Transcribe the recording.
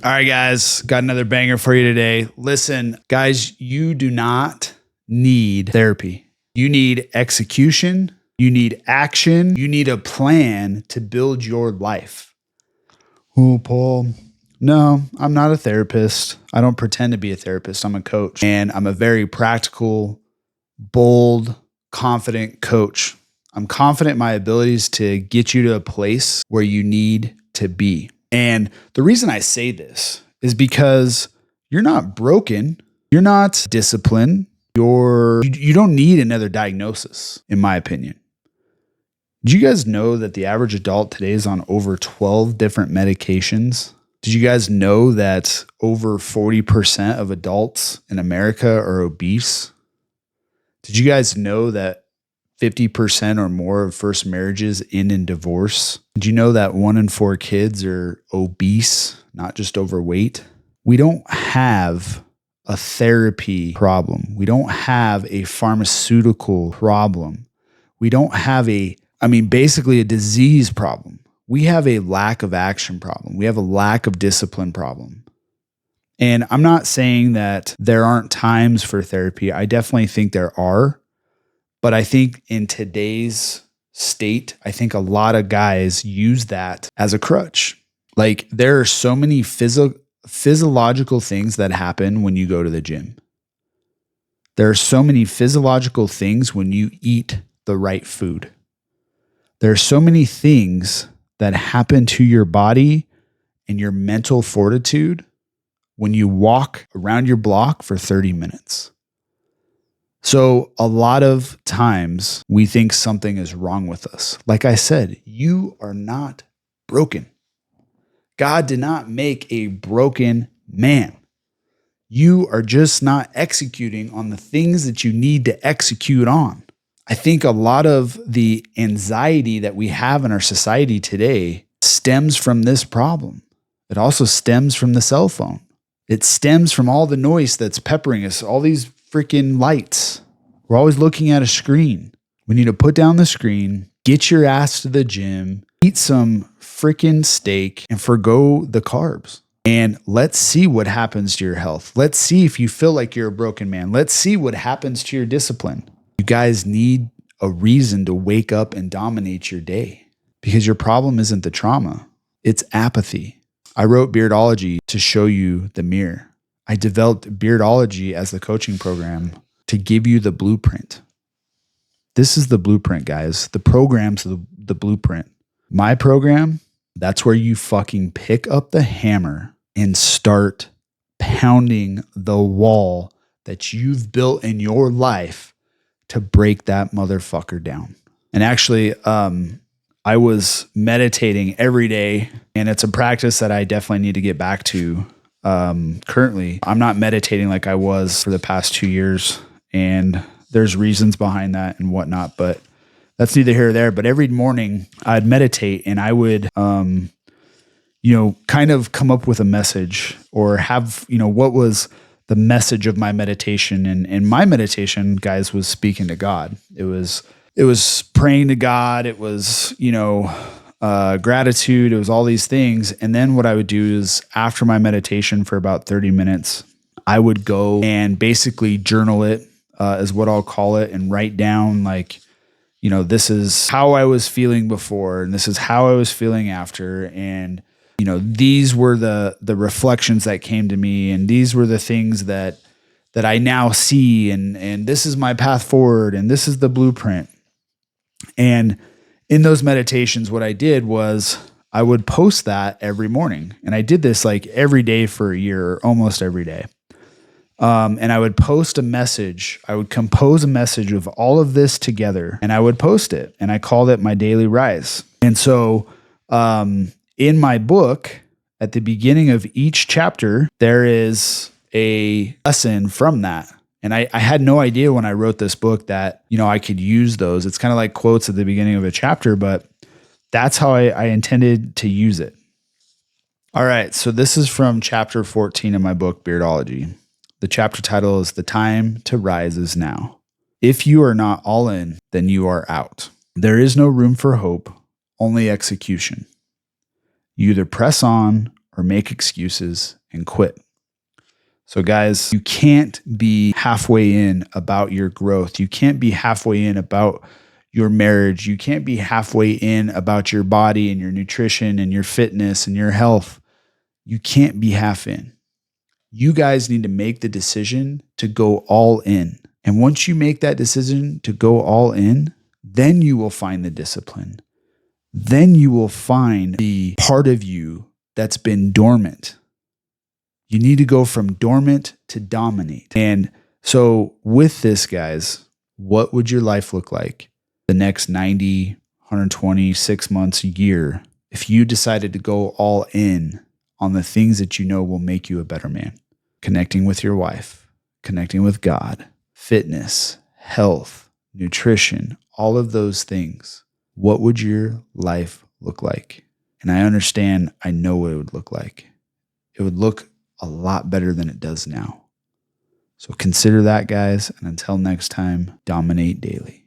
All right, guys, got another banger for you today. Listen, guys, you do not need therapy. You need execution. You need action. You need a plan to build your life. Oh, Paul. No, I'm not a therapist. I don't pretend to be a therapist. I'm a coach, and I'm a very practical, bold, confident coach. I'm confident in my abilities to get you to a place where you need to be. And the reason I say this is because you're not broken. You're not disciplined. You don't need another diagnosis, in my opinion. Do you guys know that the average adult today is on over 12 different medications? Did you guys know that over 40% of adults in America are obese? Did you guys know that 50% or more of first marriages end in divorce? Did you know that 1 in 4 kids are obese, not just overweight? We don't have a therapy problem. We don't have a pharmaceutical problem. We don't have basically a disease problem. We have a lack of action problem. We have a lack of discipline problem. And I'm not saying that there aren't times for therapy. I definitely think there are. But I think in today's state, I think a lot of guys use that as a crutch. Like, there are so many physiological things that happen when you go to the gym. There are so many physiological things when you eat the right food. There are so many things that happen to your body and your mental fortitude when you walk around your block for 30 minutes. So a lot of times we think something is wrong with us. Like I said, you are not broken. God did not make a broken man. You are just not executing on the things that you need to execute on. I think a lot of the anxiety that we have in our society today stems from this problem. It also stems from the cell phone. It stems from all the noise that's peppering us, all these freaking lights. We're always looking at a screen. We need to put down the screen, get your ass to the gym, eat some freaking steak, and forgo the carbs. And let's see what happens to your health. Let's see if you feel like you're a broken man. Let's see what happens to your discipline. You guys need a reason to wake up and dominate your day, because your problem isn't the trauma. It's apathy. I wrote Beardology to show you the mirror. I developed Beardology as the coaching program to give you the blueprint. This is the blueprint, guys. The program's the blueprint. My program, that's where you fucking pick up the hammer and start pounding the wall that you've built in your life to break that motherfucker down. And actually, I was meditating every day, and it's a practice that I definitely need to get back to. Currently, I'm not meditating like I was for the past 2 years, and there's reasons behind that and whatnot, but that's neither here or there. But every morning I'd meditate, and I would, kind of come up with a message, or have, what was the message of my meditation. And my meditation, guys, was speaking to God. It was praying to God. It was, gratitude. It was all these things. And then what I would do is, after my meditation for about 30 minutes, I would go and basically journal it, is what I'll call it, and write down, like, this is how I was feeling before, and this is how I was feeling after. And, these were the reflections that came to me, and these were the things that I now see. And this is my path forward, and this is the blueprint. And in those meditations, what I did was I would post that every morning. And I did this like every day for a year, almost every day. And I would post a message. I would compose a message of all of this together, and I would post it. And I called it my daily rise. And so in my book, at the beginning of each chapter, there is a lesson from that. And I had no idea when I wrote this book that, I could use those. It's kind of like quotes at the beginning of a chapter, but that's how I intended to use it. All right. So this is from chapter 14 of my book, Beardology. The chapter title is "The Time to Rise Is Now." If you are not all in, then you are out. There is no room for hope, only execution. You either press on or or make excuses and quit. So guys, you can't be halfway in about your growth. You can't be halfway in about your marriage. You can't be halfway in about your body and your nutrition and your fitness and your health. You can't be half in. You guys need to make the decision to go all in. And once you make that decision to go all in, then you will find the discipline. Then you will find the part of you that's been dormant. You need to go from dormant to dominate. And so with this, guys, what would your life look like the next 90, 120, 6 months, a year, if you decided to go all in on the things that you know will make you a better man? Connecting with your wife, connecting with God, fitness, health, nutrition, all of those things. What would your life look like? And I understand, I know what it would look like. It would look a lot better than it does now. So consider that, guys. And until next time, dominate daily.